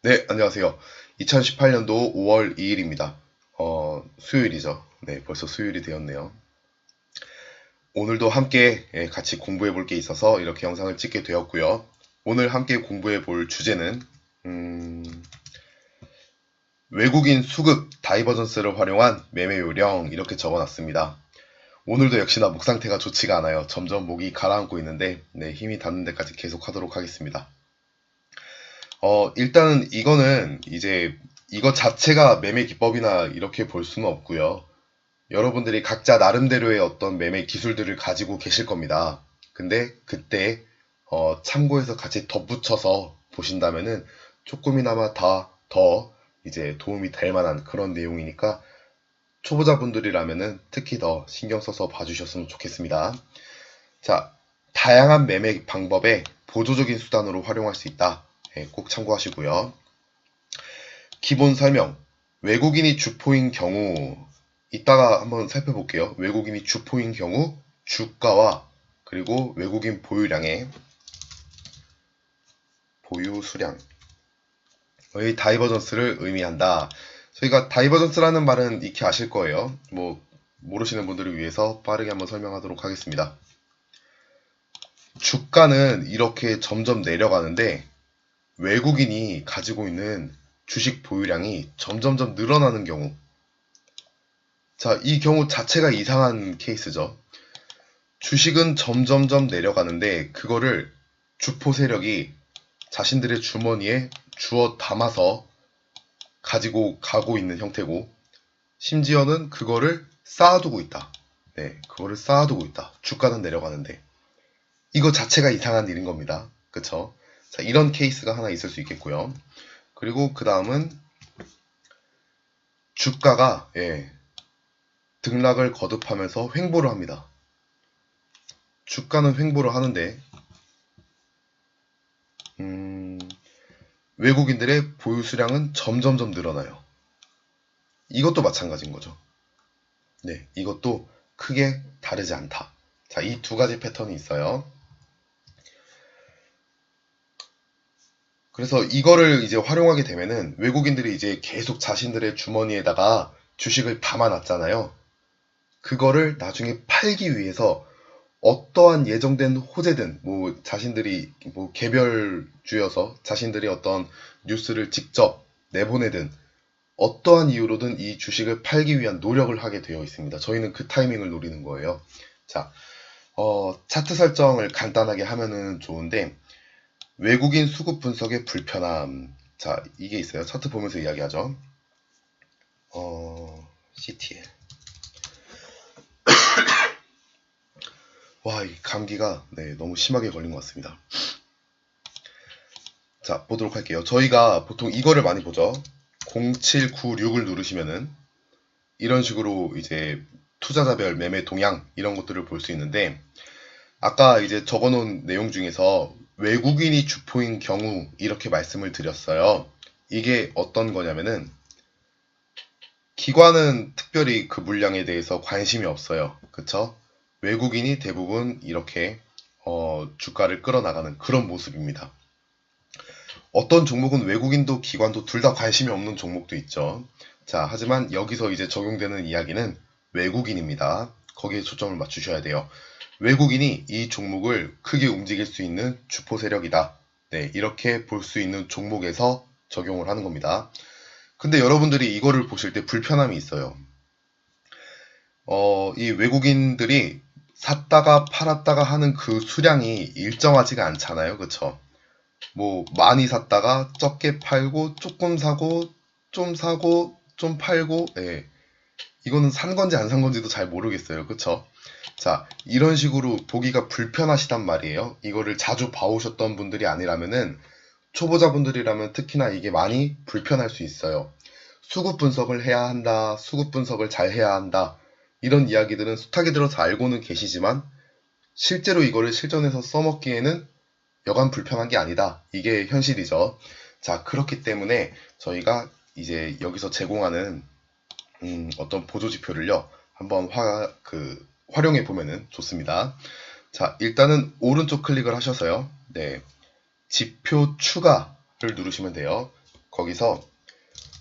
네, 안녕하세요. 2018년도 5월 2일입니다. 수요일이죠. 네, 벌써 수요일이 되었네요. 오늘도 함께 같이 공부해 볼 게 있어서 이렇게 영상을 찍게 되었고요. 오늘 함께 공부해 볼 주제는 음, 외국인 수급 다이버전스를 활용한 매매 요령 이렇게 적어놨습니다. 오늘도 역시나 목 상태가 좋지가 않아요. 점점 목이 가라앉고 있는데 네, 힘이 닿는 데까지 계속 하도록 하겠습니다. 일단은 이거는 이제 이거 자체가 매매 기법이나 이렇게 볼 수는 없고요. 여러분들이 각자 나름대로의 어떤 매매 기술들을 가지고 계실 겁니다. 근데 그때 참고해서 같이 덧붙여서 보신다면은 조금이나마 더 이제 도움이 될 만한 그런 내용이니까 초보자분들이라면은 특히 더 신경 써서 봐주셨으면 좋겠습니다. 자, 다양한 매매 방법에 보조적인 수단으로 활용할 수 있다. 꼭 참고하시고요. 기본 설명. 외국인이 주포인 경우, 이따가 한번 살펴볼게요. 외국인이 주포인 경우, 주가와 그리고 외국인 보유량의 보유 수량, 의 다이버전스를 의미한다. 저희가 다이버전스라는 말은 익히 아실 거예요. 뭐 모르시는 분들을 위해서 빠르게 한번 설명하도록 하겠습니다. 주가는 이렇게 점점 내려가는데 외국인이 가지고 있는 주식 보유량이 점점점 늘어나는 경우. 자, 이 경우 자체가 이상한 케이스죠. 주식은 점점점 내려가는데 그거를 주포 세력이 자신들의 주머니에 주워 담아서 가지고 가고 있는 형태고, 심지어는 그거를 쌓아두고 있다. 네, 그거를 쌓아두고 있다. 주가는 내려가는데. 이거 자체가 이상한 일인 겁니다. 그쵸? 자, 이런 케이스가 하나 있을 수 있겠고요. 그리고 그 다음은 주가가 등락을 거듭하면서 횡보를 합니다. 주가는 횡보를 하는데 외국인들의 보유 수량은 점점점 늘어나요. 이것도 마찬가지인 거죠. 네, 이것도 크게 다르지 않다. 자, 이 두 가지 패턴이 있어요. 그래서 이거를 이제 활용하게 되면은 외국인들이 이제 계속 자신들의 주머니에다가 주식을 담아놨잖아요. 그거를 나중에 팔기 위해서 어떠한 예정된 호재든 뭐 자신들이 뭐 개별주여서 자신들이 어떤 뉴스를 직접 내보내든 어떠한 이유로든 이 주식을 팔기 위한 노력을 하게 되어 있습니다. 저희는 그 타이밍을 노리는 거예요. 자, 차트 설정을 간단하게 하면은 좋은데 외국인 수급 분석의 불편함. 자, 이게 있어요. 차트 보면서 이야기하죠. CTL. 와, 이 감기가 너무 심하게 걸린 것 같습니다. 자, 보도록 할게요. 저희가 보통 이거를 많이 보죠. 0796을 누르시면은 이런 식으로 이제 투자자별 매매 동향 이런 것들을 볼 수 있는데 아까 이제 적어놓은 내용 중에서 외국인이 주포인 경우 이렇게 말씀을 드렸어요. 이게 어떤 거냐면은 기관은 특별히 그 물량에 대해서 관심이 없어요. 그쵸? 외국인이 대부분 이렇게 주가를 끌어나가는 그런 모습입니다. 어떤 종목은 외국인도 기관도 둘 다 관심이 없는 종목도 있죠. 자, 하지만 여기서 이제 적용되는 이야기는 외국인입니다. 거기에 초점을 맞추셔야 돼요. 외국인이 이 종목을 크게 움직일 수 있는 주포 세력이다. 네, 이렇게 볼 수 있는 종목에서 적용을 하는 겁니다. 근데 여러분들이 이거를 보실 때 불편함이 있어요. 이 외국인들이 샀다가 팔았다가 하는 그 수량이 일정하지가 않잖아요. 그쵸? 뭐 많이 샀다가 적게 팔고 조금 사고 좀 사고 좀 팔고 이거는 산 건지 안 산 건지도 잘 모르겠어요. 그쵸? 자, 이런 식으로 보기가 불편하시단 말이에요. 이거를 자주 봐오셨던 분들이 아니라면은 초보자분들이라면 특히나 이게 많이 불편할 수 있어요. 수급 분석을 해야 한다. 수급 분석을 잘 해야 한다. 이런 이야기들은 숱하게 들어서 알고는 계시지만 실제로 이거를 실전에서 써먹기에는 여간 불편한 게 아니다. 이게 현실이죠. 자, 그렇기 때문에 저희가 이제 여기서 제공하는 어떤 보조 지표를요. 한번 활용해 보면은 좋습니다. 자, 일단은 오른쪽 클릭을 하셔서요. 네. 지표 추가를 누르시면 돼요. 거기서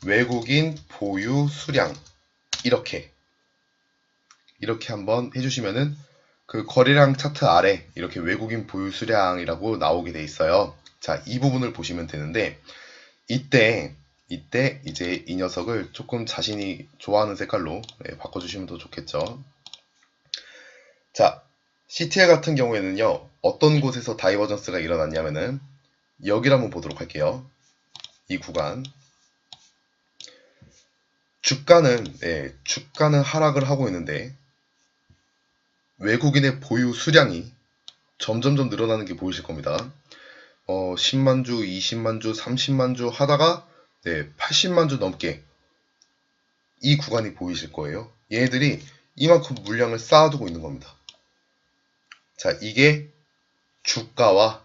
외국인 보유 수량 이렇게 한번 해주시면은 그 거래량 차트 아래 이렇게 외국인 보유 수량이라고 나오게 돼 있어요. 자, 이 부분을 보시면 되는데 이때 이제 이 녀석을 조금 자신이 좋아하는 색깔로 바꿔주시면 더 좋겠죠. 자, CTL 같은 경우에는요, 어떤 곳에서 다이버전스가 일어났냐면은 여기를 한번 보도록 할게요. 이 구간. 주가는 하락을 하고 있는데 외국인의 보유 수량이 점점점 늘어나는 게 보이실 겁니다. 10만 주, 20만 주, 30만 주 하다가 80만 주 넘게 이 구간이 보이실 거예요. 얘네들이 이만큼 물량을 쌓아두고 있는 겁니다. 자, 이게 주가와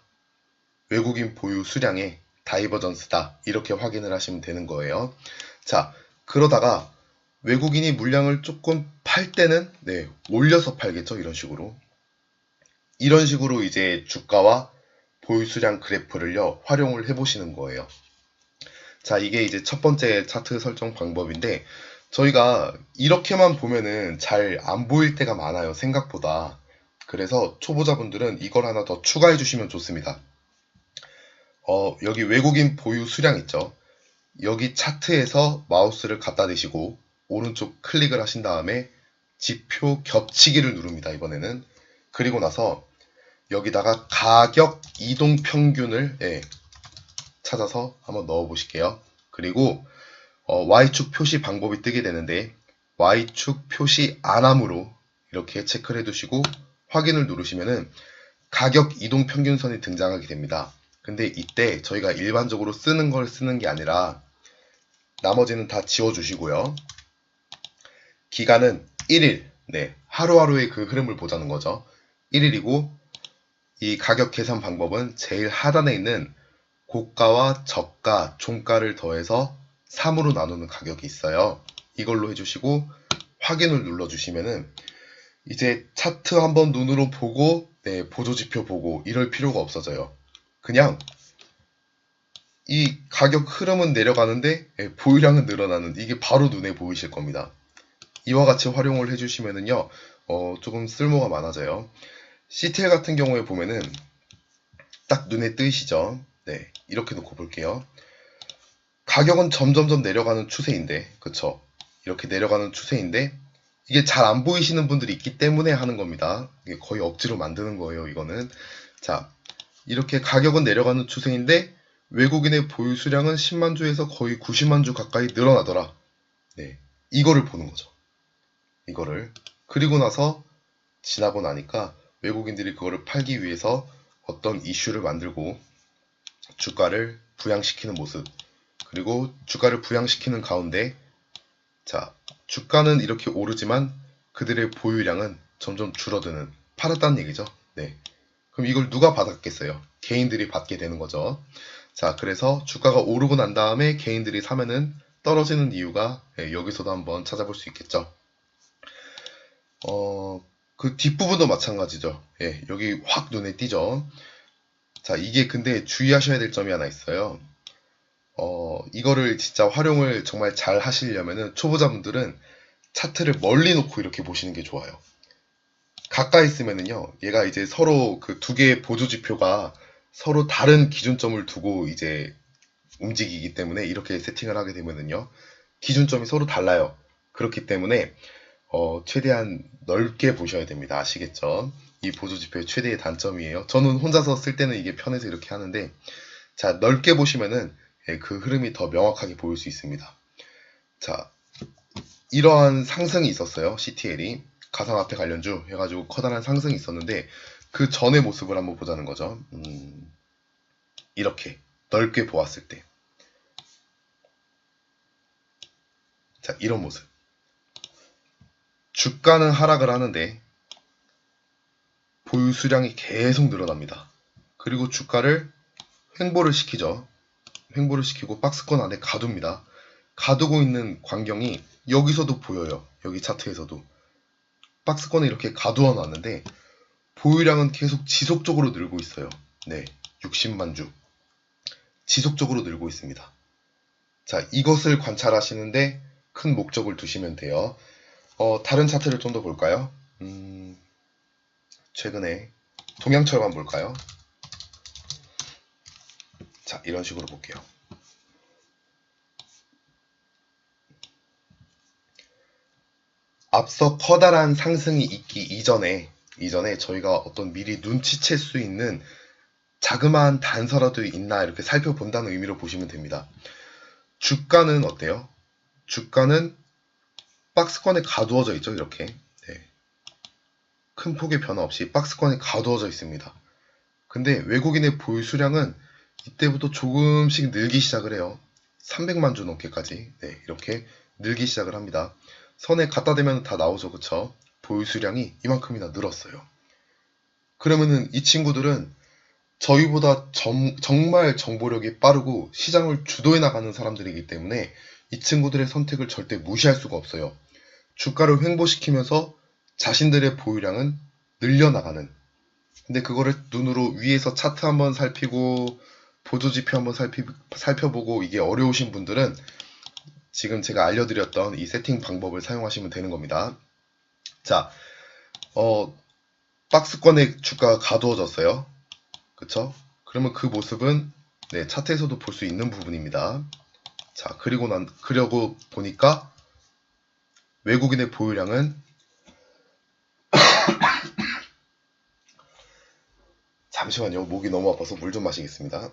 외국인 보유 수량의 다이버전스다. 이렇게 확인을 하시면 되는 거예요. 자, 그러다가 외국인이 물량을 조금 팔 때는 올려서 팔겠죠. 이런 식으로 이제 주가와 보유 수량 그래프를요 활용을 해 보시는 거예요. 자, 이게 이제 첫 번째 차트 설정 방법인데 저희가 이렇게만 보면은 잘 안 보일 때가 많아요, 생각보다. 그래서 초보자분들은 이걸 하나 더 추가해 주시면 좋습니다. 여기 외국인 보유 수량 있죠. 여기 차트에서 마우스를 갖다 대시고 오른쪽 클릭을 하신 다음에 지표 겹치기를 누릅니다. 이번에는. 그리고 나서 여기다가 가격 이동 평균을 찾아서 한번 넣어 보실게요. 그리고 Y축 표시 방법이 뜨게 되는데 Y축 표시 안함으로 이렇게 체크를 해 두시고 확인을 누르시면은 가격 이동 평균선이 등장하게 됩니다. 근데 이때 저희가 일반적으로 쓰는 걸 쓰는 게 아니라 나머지는 다 지워주시고요. 기간은 1일, 하루하루의 그 흐름을 보자는 거죠. 1일이고 이 가격 계산 방법은 제일 하단에 있는 고가와 저가, 종가를 더해서 3으로 나누는 가격이 있어요. 이걸로 해주시고 확인을 눌러주시면은 이제 차트 한번 눈으로 보고 보조지표 보고 이럴 필요가 없어져요. 그냥 이 가격 흐름은 내려가는데 보유량은 늘어나는, 이게 바로 눈에 보이실 겁니다. 이와 같이 활용을 해주시면은요 조금 쓸모가 많아져요. CTL 같은 경우에 보면은 딱 눈에 뜨이시죠. 이렇게 놓고 볼게요. 가격은 점점점 내려가는 추세인데, 그쵸? 이렇게 내려가는 추세인데 이게 잘 안 보이시는 분들이 있기 때문에 하는 겁니다. 이게 거의 억지로 만드는 거예요, 이거는. 자, 이렇게 가격은 내려가는 추세인데 외국인의 보유 수량은 10만 주에서 거의 90만 주 가까이 늘어나더라. 이거를 보는 거죠. 이거를. 그리고 나서 지나고 나니까 외국인들이 그거를 팔기 위해서 어떤 이슈를 만들고 주가를 부양시키는 모습. 그리고 주가를 부양시키는 가운데 자, 주가는 이렇게 오르지만 그들의 보유량은 점점 줄어드는, 팔았다는 얘기죠. 그럼 이걸 누가 받았겠어요? 개인들이 받게 되는 거죠. 자, 그래서 주가가 오르고 난 다음에 개인들이 사면은 떨어지는 이유가 여기서도 한번 찾아볼 수 있겠죠. 그 뒷부분도 마찬가지죠. 여기 확 눈에 띄죠. 자, 이게 근데 주의하셔야 될 점이 하나 있어요. 이거를 진짜 활용을 정말 잘 하시려면은 초보자분들은 차트를 멀리 놓고 이렇게 보시는 게 좋아요. 가까이 있으면은요, 얘가 이제 서로 그 두 개의 보조 지표가 서로 다른 기준점을 두고 이제 움직이기 때문에 이렇게 세팅을 하게 되면은요, 기준점이 서로 달라요. 그렇기 때문에 최대한 넓게 보셔야 됩니다. 아시겠죠? 이 보조 지표의 최대의 단점이에요. 저는 혼자서 쓸 때는 이게 편해서 이렇게 하는데, 자, 넓게 보시면은 그 흐름이 더 명확하게 보일 수 있습니다. 자, 이러한 상승이 있었어요. CTL이 가상화폐 관련주 해가지고 커다란 상승이 있었는데 그 전의 모습을 한번 보자는 거죠. 이렇게 넓게 보았을 때, 자, 이런 모습. 주가는 하락을 하는데 보유 수량이 계속 늘어납니다. 그리고 주가를 횡보를 시키죠. 횡보를 시키고 박스권 안에 가둡니다. 가두고 있는 광경이 여기서도 보여요. 여기 차트에서도 박스권에 이렇게 가두어 놨는데 보유량은 계속 지속적으로 늘고 있어요. 60만 주 지속적으로 늘고 있습니다. 자, 이것을 관찰하시는데 큰 목적을 두시면 돼요. 다른 차트를 좀 더 볼까요? 최근에 동양철만 볼까요? 자, 이런 식으로 볼게요. 앞서 커다란 상승이 있기 이전에 저희가 어떤 미리 눈치챌 수 있는 자그마한 단서라도 있나 이렇게 살펴본다는 의미로 보시면 됩니다. 주가는 어때요? 주가는 박스권에 가두어져 있죠, 이렇게. 네. 큰 폭의 변화 없이 박스권에 가두어져 있습니다. 근데 외국인의 보유 수량은 이때부터 조금씩 늘기 시작을 해요. 300만 주 넘게까지. 네, 이렇게 늘기 시작을 합니다. 선에 갖다 대면 다 나오죠, 그쵸? 보유 수량이 이만큼이나 늘었어요. 그러면은 이 친구들은 저희보다 정말 정보력이 빠르고 시장을 주도해 나가는 사람들이기 때문에 이 친구들의 선택을 절대 무시할 수가 없어요. 주가를 횡보시키면서 자신들의 보유량은 늘려나가는. 근데 그거를 눈으로 위에서 차트 한번 살피고 보조지표 한번 살펴보고 이게 어려우신 분들은 지금 제가 알려드렸던 이 세팅 방법을 사용하시면 되는 겁니다. 자, 박스권의 주가가 가두어졌어요. 그쵸? 그러면 그 모습은 네, 차트에서도 볼 수 있는 부분입니다. 자, 그러고 보니까 외국인의 보유량은 잠시만요. 목이 너무 아파서 물 좀 마시겠습니다.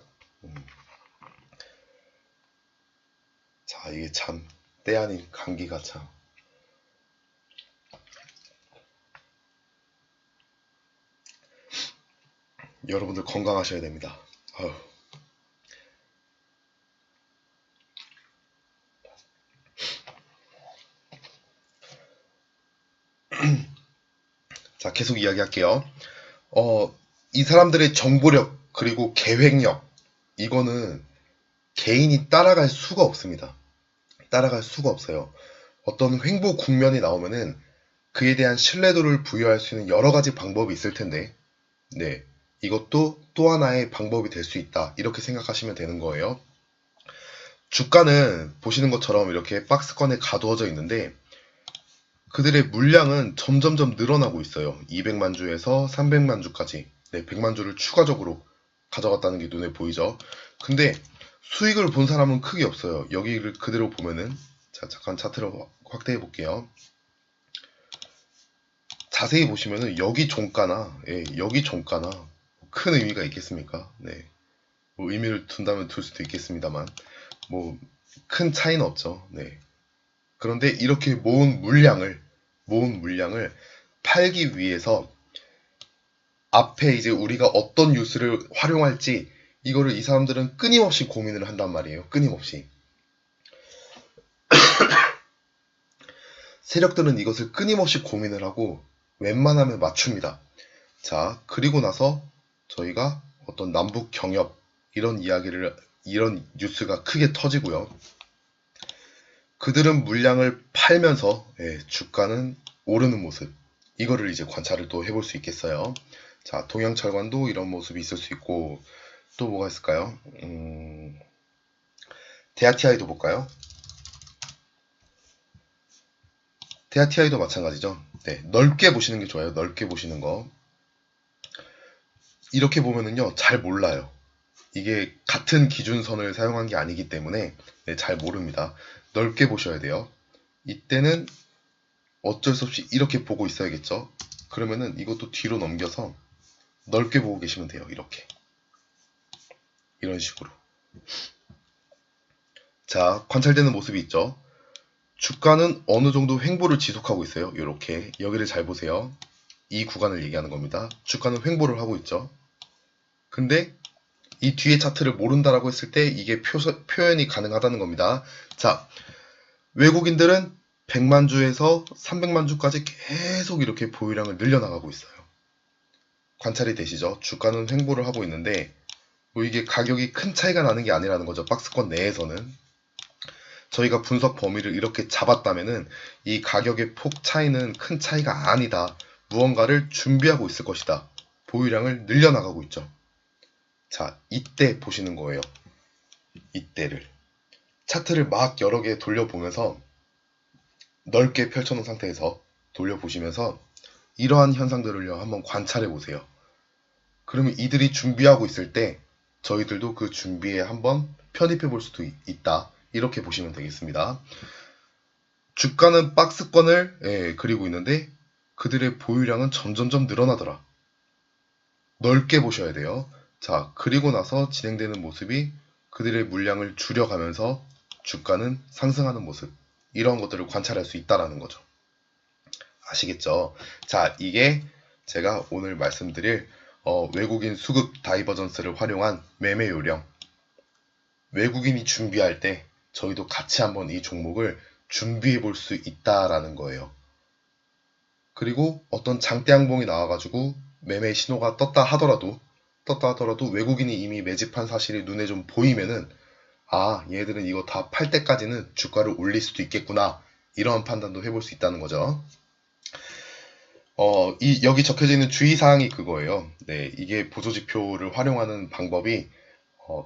자, 이게 참 때 아닌 감기가 참. 여러분들 건강하셔야 됩니다. 아유. 자, 계속 이야기할게요. 이 사람들의 정보력 그리고 계획력 이거는 개인이 따라갈 수가 없습니다. 따라갈 수가 없어요. 어떤 횡보 국면이 나오면은 그에 대한 신뢰도를 부여할 수 있는 여러 가지 방법이 있을 텐데, 네, 이것도 또 하나의 방법이 될 수 있다. 이렇게 생각하시면 되는 거예요. 주가는 보시는 것처럼 이렇게 박스권에 가두어져 있는데 그들의 물량은 점점점 늘어나고 있어요. 200만 주에서 300만 주까지, 네, 100만 주를 추가적으로 가져갔다는 게 눈에 보이죠. 근데 수익을 본 사람은 크게 없어요. 여기를 그대로 보면은, 자, 잠깐 차트를 확대해 볼게요. 자세히 보시면은 여기 종가나, 예, 여기 종가나 큰 의미가 있겠습니까? 네, 뭐 의미를 둔다면 둘 수도 있겠습니다만, 뭐 큰 차이는 없죠. 네. 그런데 이렇게 모은 물량을 팔기 위해서 앞에 이제 우리가 어떤 뉴스를 활용할지 이거를 이 사람들은 끊임없이 고민을 한단 말이에요. 끊임없이. 세력들은 이것을 끊임없이 고민을 하고 웬만하면 맞춥니다. 자, 그리고 나서 저희가 어떤 남북 경협 이런 뉴스가 크게 터지고요. 그들은 물량을 팔면서 주가는 오르는 모습, 이거를 이제 관찰을 또 해볼 수 있겠어요. 자, 동양철관도 이런 모습이 있을 수 있고 또 뭐가 있을까요? 데아티아이도 볼까요? 데아티아이도 마찬가지죠. 네, 넓게 보시는 게 좋아요. 넓게 보시는 거. 이렇게 보면은요, 잘 몰라요. 이게 같은 기준선을 사용한 게 아니기 때문에 네, 잘 모릅니다. 넓게 보셔야 돼요. 이때는 어쩔 수 없이 이렇게 보고 있어야겠죠. 그러면은 이것도 뒤로 넘겨서 넓게 보고 계시면 돼요. 이렇게. 이런 식으로. 자, 관찰되는 모습이 있죠. 주가는 어느 정도 횡보를 지속하고 있어요. 이렇게. 여기를 잘 보세요. 이 구간을 얘기하는 겁니다. 주가는 횡보를 하고 있죠. 근데 이 뒤에 차트를 모른다라고 했을 때 이게 표현이 가능하다는 겁니다. 자, 외국인들은 100만 주에서 300만 주까지 계속 이렇게 보유량을 늘려나가고 있어요. 관찰이 되시죠? 주가는 횡보를 하고 있는데 뭐 이게 가격이 큰 차이가 나는 게 아니라는 거죠. 박스권 내에서는. 저희가 분석 범위를 이렇게 잡았다면은 이 가격의 폭 차이는 큰 차이가 아니다. 무언가를 준비하고 있을 것이다. 보유량을 늘려나가고 있죠. 자, 이때 보시는 거예요. 이때를. 차트를 막 여러 개 돌려보면서 넓게 펼쳐놓은 상태에서 돌려보시면서 이러한 현상들을요 한번 관찰해 보세요. 그러면 이들이 준비하고 있을 때 저희들도 그 준비에 한번 편입해 볼 수도 있다. 이렇게 보시면 되겠습니다. 주가는 박스권을 그리고 있는데 그들의 보유량은 점점점 늘어나더라. 넓게 보셔야 돼요. 자, 그리고 나서 진행되는 모습이 그들의 물량을 줄여가면서 주가는 상승하는 모습. 이런 것들을 관찰할 수 있다는 거죠. 아시겠죠? 자, 이게 제가 오늘 말씀드릴 외국인 수급 다이버전스를 활용한 매매 요령. 외국인이 준비할 때 저희도 같이 한번 이 종목을 준비해 볼 수 있다라는 거예요. 그리고 어떤 장대 항봉이 나와가지고 매매 신호가 떴다 하더라도 외국인이 이미 매집한 사실이 눈에 좀 보이면은 아, 얘들은 이거 다 팔 때까지는 주가를 올릴 수도 있겠구나. 이런 판단도 해볼 수 있다는 거죠. 여기 적혀져 있는 주의사항이 그거예요. 네, 이게 보조지표를 활용하는 방법이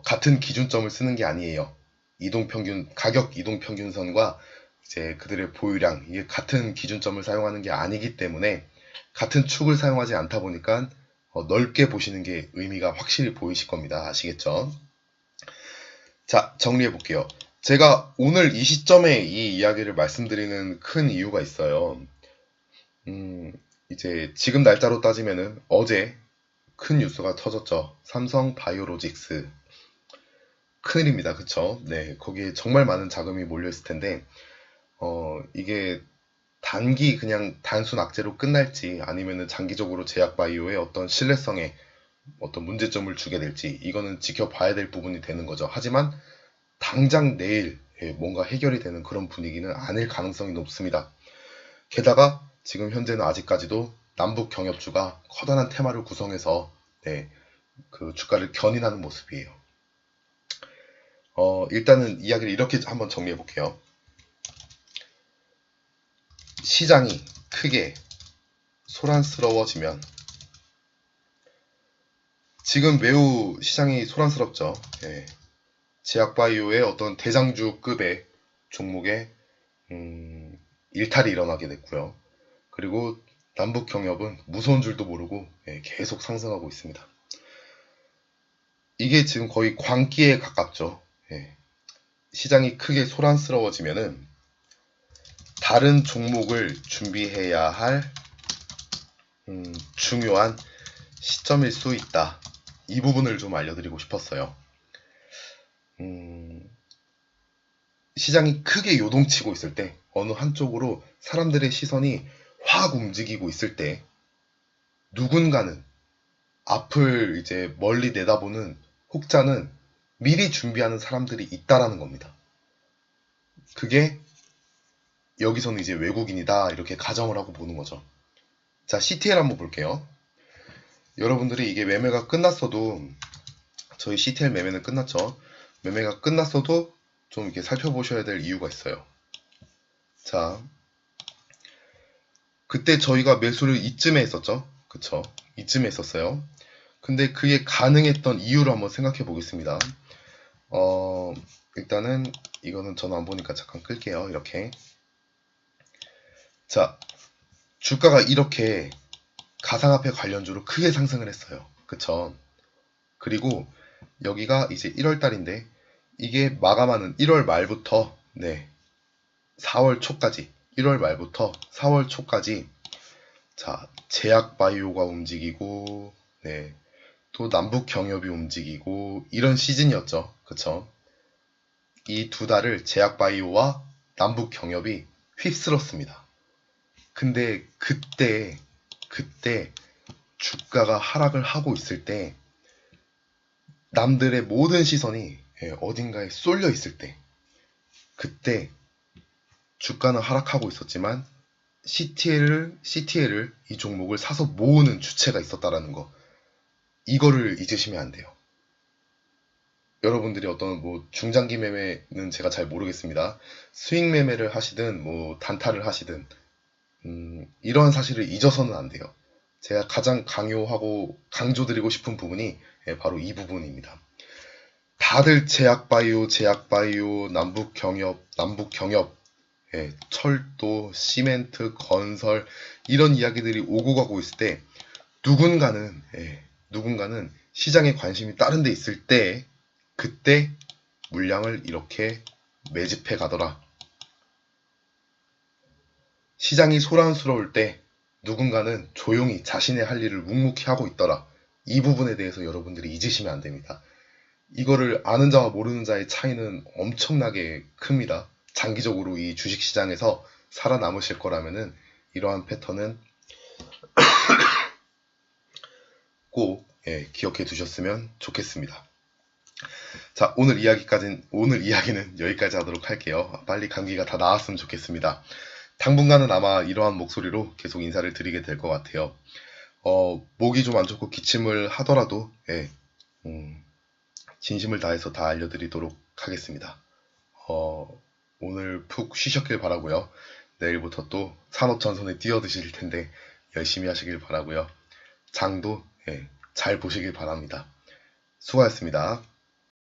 같은 기준점을 쓰는 게 아니에요. 가격 이동평균선과 이제 그들의 보유량, 이게 같은 기준점을 사용하는 게 아니기 때문에 같은 축을 사용하지 않다 보니까 넓게 보시는 게 의미가 확실히 보이실 겁니다. 아시겠죠? 자, 정리해 볼게요. 제가 오늘 이 시점에 이 이야기를 말씀드리는 큰 이유가 있어요. 이제 지금 날짜로 따지면은 어제 큰 뉴스가 터졌죠. 삼성 바이오로직스. 큰일입니다. 그쵸? 네, 거기에 정말 많은 자금이 몰려있을 텐데, 이게 그냥 단순 악재로 끝날지 아니면은 장기적으로 제약바이오의 어떤 신뢰성에 어떤 문제점을 주게 될지 이거는 지켜봐야 될 부분이 되는 거죠. 하지만 당장 내일 뭔가 해결이 되는 그런 분위기는 아닐 가능성이 높습니다. 게다가 지금 현재는 아직까지도 남북 경협주가 커다란 테마를 구성해서 그 주가를 견인하는 모습이에요. 일단은 이야기를 이렇게 한번 정리해 볼게요. 시장이 크게 소란스러워지면 지금 매우 시장이 소란스럽죠. 제약바이오의 어떤 대장주급의 종목에 일탈이 일어나게 됐고요. 그리고 남북 경협은 무서운 줄도 모르고 계속 상승하고 있습니다. 이게 지금 거의 광기에 가깝죠. 시장이 크게 소란스러워지면은 다른 종목을 준비해야 할 중요한 시점일 수 있다. 이 부분을 좀 알려드리고 싶었어요. 시장이 크게 요동치고 있을 때 어느 한쪽으로 사람들의 시선이 확 움직이고 있을 때 누군가는 앞을 이제 멀리 내다보는 혹자는 미리 준비하는 사람들이 있다라는 겁니다. 그게 여기서는 이제 외국인이다 이렇게 가정을 하고 보는 거죠. 자, CTL 한번 볼게요. 여러분들이 이게 매매가 끝났어도 저희 CTL 매매는 끝났죠. 매매가 끝났어도 좀 이렇게 살펴보셔야 될 이유가 있어요. 자, 그때 저희가 매수를 이쯤에 했었죠. 그쵸? 이쯤에 했었어요. 근데 그게 가능했던 이유를 한번 생각해 보겠습니다. 일단은 이거는 저는 안 보니까 잠깐 끌게요. 이렇게. 자, 주가가 이렇게 가상화폐 관련주로 크게 상승을 했어요. 그쵸? 그리고 여기가 이제 1월달인데 이게 마감하는 1월 말부터 4월 초까지 1월 말부터 4월 초까지 자, 제약바이오가 움직이고 또 남북 경협이 움직이고 이런 시즌이었죠. 그쵸? 이 두 달을 제약바이오와 남북 경협이 휩쓸었습니다. 근데 그때 주가가 하락을 하고 있을 때 남들의 모든 시선이 어딘가에 쏠려 있을 때 그때 주가는 하락하고 있었지만 CTL을 이 종목을 사서 모으는 주체가 있었다라는 거 이거를 잊으시면 안 돼요. 여러분들이 어떤 중장기 매매는 제가 잘 모르겠습니다. 스윙 매매를 하시든 단타를 하시든 이런 사실을 잊어서는 안 돼요. 제가 가장 강조드리고 싶은 부분이 바로 이 부분입니다. 다들 제약바이오, 남북경협, 예, 철도, 시멘트, 건설 이런 이야기들이 오고 가고 있을 때 누군가는 시장에 관심이 다른 데 있을 때 그때 물량을 이렇게 매집해 가더라. 시장이 소란스러울 때 누군가는 조용히 자신의 할 일을 묵묵히 하고 있더라. 이 부분에 대해서 여러분들이 잊으시면 안 됩니다. 이거를 아는 자와 모르는 자의 차이는 엄청나게 큽니다. 장기적으로 이 주식시장에서 살아남으실 거라면은 이러한 패턴은 꼭 기억해 두셨으면 좋겠습니다. 자, 오늘 이야기는 여기까지 하도록 할게요. 빨리 감기가 다 나았으면 좋겠습니다. 당분간은 아마 이러한 목소리로 계속 인사를 드리게 될 것 같아요. 목이 좀 안 좋고 기침을 하더라도 진심을 다해서 다 알려드리도록 하겠습니다. 오늘 푹 쉬셨길 바라고요. 내일부터 또 산업전선에 뛰어드실 텐데 열심히 하시길 바라고요. 장도 잘 보시길 바랍니다. 수고하셨습니다.